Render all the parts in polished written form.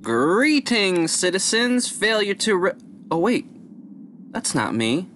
Greetings, citizens! Failure to Oh, wait. That's not me.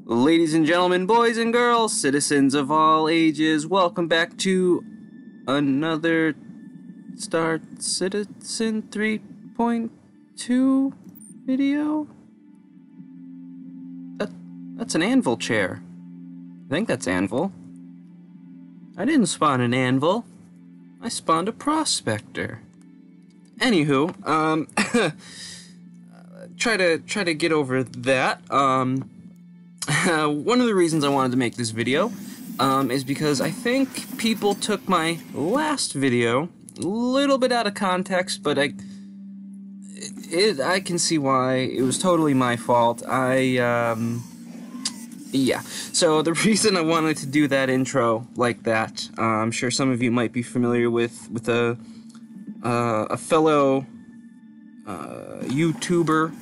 Ladies and gentlemen, boys and girls, citizens of all ages, welcome back to another Star Citizen 3.2 video? That's an anvil chair. I think that's anvil. I didn't spawn an anvil. I spawned a prospector. Anywho, try to get over that. One of the reasons I wanted to make this video is because I think people took my last video a little bit out of context, but I can see why. It was totally my fault. Yeah. So the reason I wanted to do that intro like that, I'm sure some of you might be familiar with a fellow YouTuber,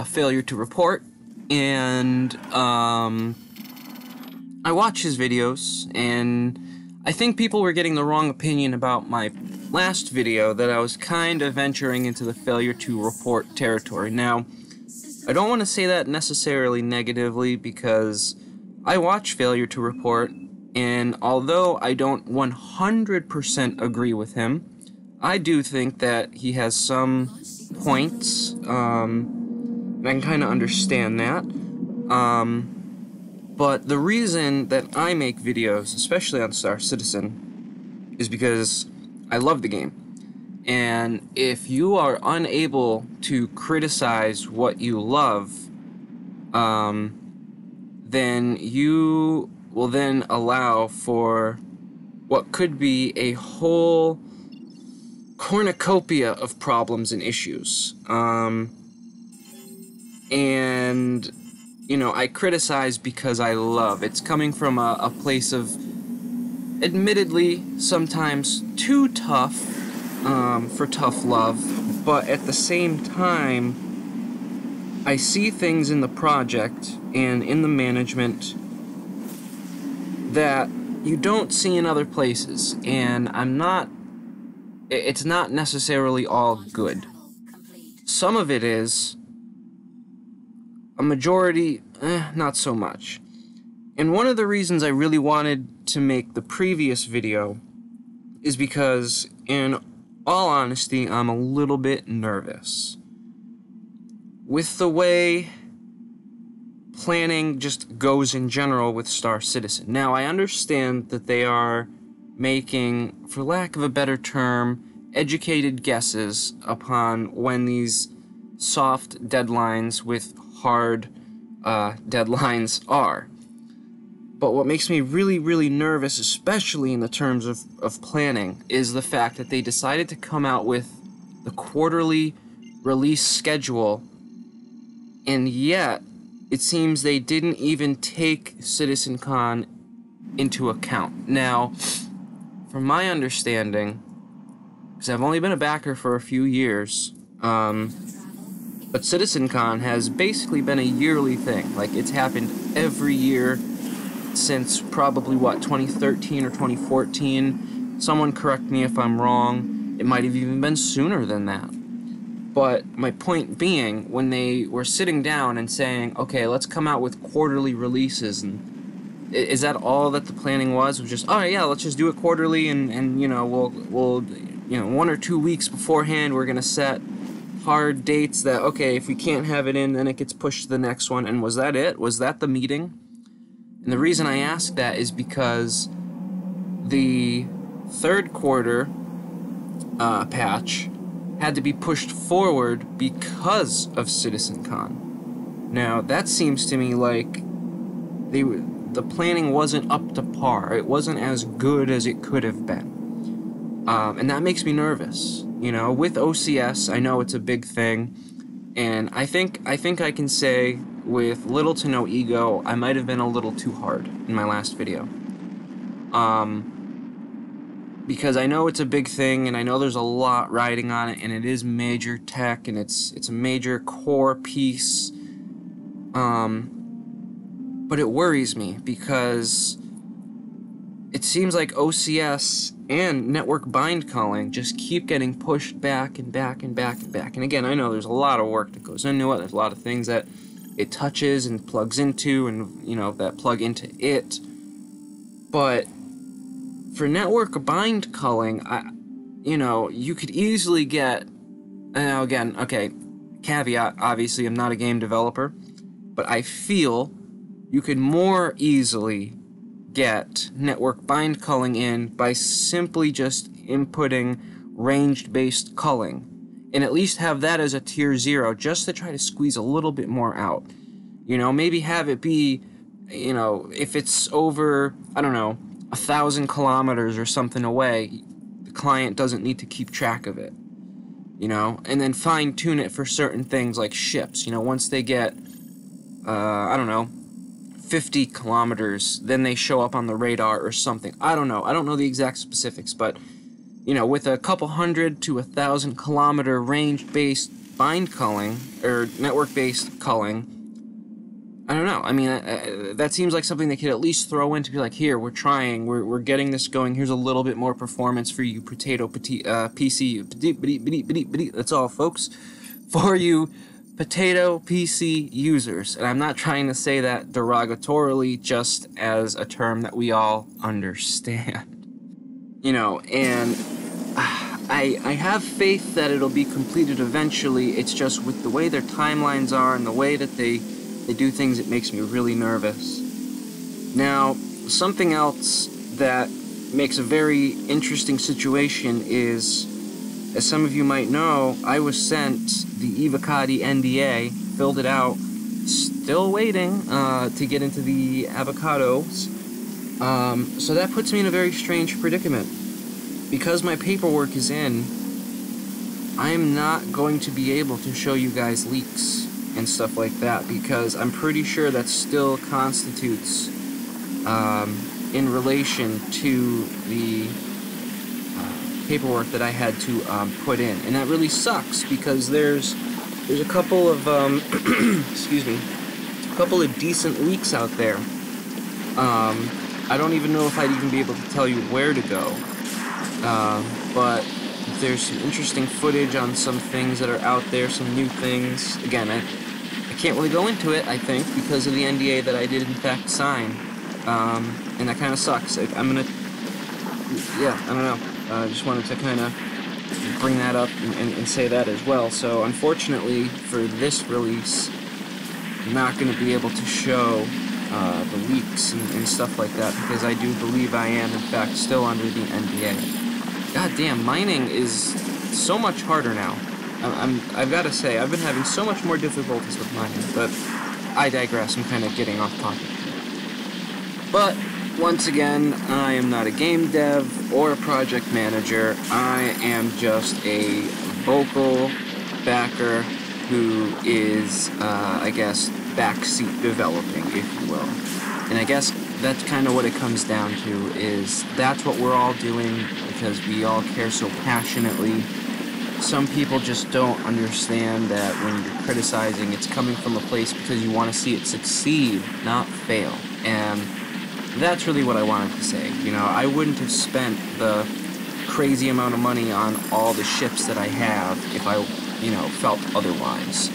Failure to Report, and I watch his videos, and I think people were getting the wrong opinion about my last video, that I was kind of venturing into the Failure to Report territory. Now, I don't want to say that necessarily negatively, because I watch Failure to Report, and although I don't 100% agree with him, I do think that he has some points, and I can kind of understand that. But the reason that I make videos, especially on Star Citizen, is because I love the game. And if you are unable to criticize what you love, then you will then allow for what could be a whole cornucopia of problems and issues. And, you know, I criticize because I love. It's coming from a place of, admittedly, sometimes too tough for tough love, but at the same time, I see things in the project and in the management that you don't see in other places, and it's not necessarily all good. Some of it is, a majority, not so much. And one of the reasons I really wanted to make the previous video is because, in all honesty, I'm a little bit nervous with the way planning just goes in general with Star Citizen. Now, I understand that they are making, for lack of a better term, educated guesses upon when these soft deadlines with hard deadlines are. But what makes me really, really nervous, especially in the terms of planning, is the fact that they decided to come out with the quarterly release schedule, and yet it seems they didn't even take CitizenCon into account. Now, from my understanding, because I've only been a backer for a few years, but CitizenCon has basically been a yearly thing. Like, it's happened every year since probably, what, 2013 or 2014? Someone correct me if I'm wrong. It might have even been sooner than that. But my point being, when they were sitting down and saying, okay, let's come out with quarterly releases, and is that all that the planning was? Was just, oh yeah, let's just do it quarterly, and you know, we'll you know, 1 or 2 weeks beforehand, we're gonna set hard dates that, okay, if we can't have it in, then it gets pushed to the next one. And was that it? Was that the meeting? And the reason I ask that is because the third quarter patch had to be pushed forward because of CitizenCon. Now, that seems to me like the planning wasn't up to par. It wasn't as good as it could have been. And that makes me nervous. You know, with OCS, I know it's a big thing, and I think I can say with little to no ego, I might have been a little too hard in my last video. Because I know it's a big thing, and I know there's a lot riding on it, and it is major tech, and it's a major core piece. But it worries me because it seems like OCS and network bind calling just keep getting pushed back and back and back and back. And again, I know there's a lot of work that goes into it. There's a lot of things that it touches and plugs into, and you know, that plug into it. But for network bind culling, you know, you could easily get, now again, okay, caveat, obviously I'm not a game developer, but I feel you could more easily get network bind culling in by simply just inputting ranged-based culling, and at least have that as a tier 0, just to try to squeeze a little bit more out. You know, maybe have it be, you know, if it's over, I don't know, 1,000 kilometers or something away, the client doesn't need to keep track of it, you know, and then fine-tune it for certain things like ships. You know, once they get, I don't know, 50 kilometers, then they show up on the radar or something. I don't know the exact specifics, but, you know, with a couple 100 to 1,000 kilometer range-based bind culling, or network-based culling, I don't know. I mean, that seems like something they could at least throw in to be like, here, we're trying, we're getting this going, here's a little bit more performance for you PC, that's all, folks, for you potato PC users. And I'm not trying to say that derogatorily, just as a term that we all understand. You know, and I have faith that it'll be completed eventually. It's just with the way their timelines are and the way that they do things, it makes me really nervous. Now, something else that makes a very interesting situation is, as some of you might know, I was sent the Evocati NDA, filled it out, still waiting to get into the avocados. So that puts me in a very strange predicament. Because my paperwork is in, I am not going to be able to show you guys leaks and stuff like that, because I'm pretty sure that still constitutes in relation to the paperwork that I had to put in, and that really sucks, because there's a couple of excuse me, a couple of decent leaks out there. I don't even know if I'd even be able to tell you where to go, but there's some interesting footage on some things that are out there, some new things. Again, I can't really go into it, I think, because of the NDA that I did in fact sign, and that kind of sucks. I don't know. I just wanted to kind of bring that up and say that as well. So unfortunately for this release, I'm not going to be able to show the leaks and stuff like that, because I do believe I am in fact still under the NDA. God damn, mining is so much harder now. I've got to say, I've been having so much more difficulties with mining, but I digress. I'm kind of getting off topic. But once again, I am not a game dev or a project manager. I am just a vocal backer who is, I guess, backseat developing, if you will. And I guess that's kind of what it comes down to, is that's what we're all doing because we all care so passionately. Some people just don't understand that when you're criticizing, it's coming from a place because you want to see it succeed, not fail. And that's really what I wanted to say. You know, I wouldn't have spent the crazy amount of money on all the ships that I have if I, you know, felt otherwise.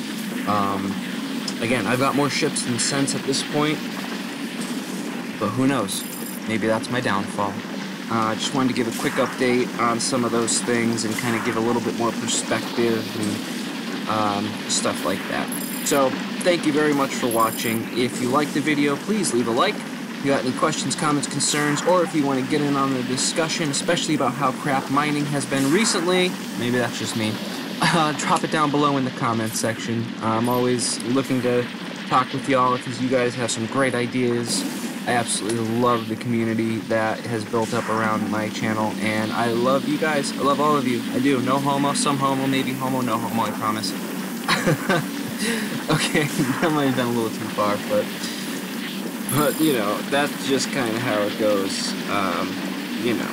Again, I've got more ships than sense at this point, but who knows? Maybe that's my downfall. I just wanted to give a quick update on some of those things and kind of give a little bit more perspective and stuff like that. So, thank you very much for watching. If you liked the video, please leave a like. If you got any questions, comments, concerns, or if you want to get in on the discussion, especially about how crap mining has been recently, maybe that's just me, drop it down below in the comments section. I'm always looking to talk with y'all because you guys have some great ideas. I absolutely love the community that has built up around my channel, and I love you guys. I love all of you. I do. No homo, some homo, maybe homo, no homo, I promise. Okay, that might have been a little too far, but you know, that's just kind of how it goes. You know,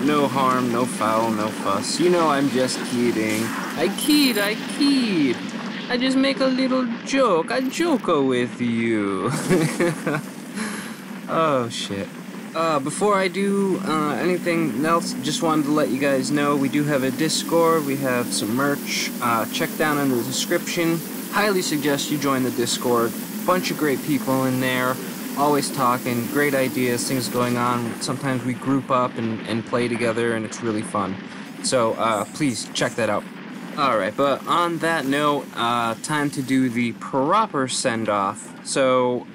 no harm, no foul, no fuss. You know, I'm just kidding. I kid. I just make a little joke. I joke with you. Oh, shit. Before I do anything else, just wanted to let you guys know we do have a Discord, we have some merch, check down in the description. Highly suggest you join the Discord. Bunch of great people in there, always talking, great ideas, things going on. Sometimes we group up and play together, and it's really fun. So please check that out. Alright, but on that note, time to do the proper send-off. So,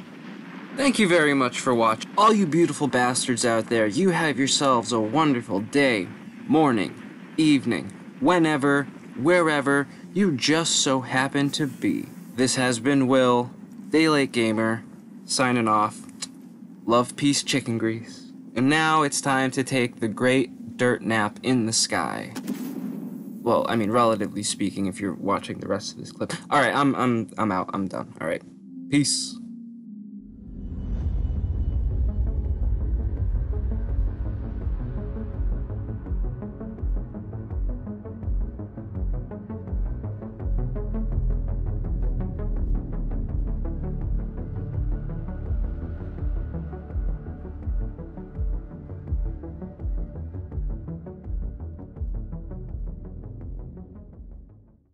thank you very much for watching. All you beautiful bastards out there, you have yourselves a wonderful day, morning, evening, whenever, wherever you just so happen to be. This has been Will, Daylight Gamer, signing off. Love, peace, chicken grease. And now it's time to take the great dirt nap in the sky. Well, I mean, relatively speaking, if you're watching the rest of this clip. Alright, I'm out. I'm done. Alright. Peace.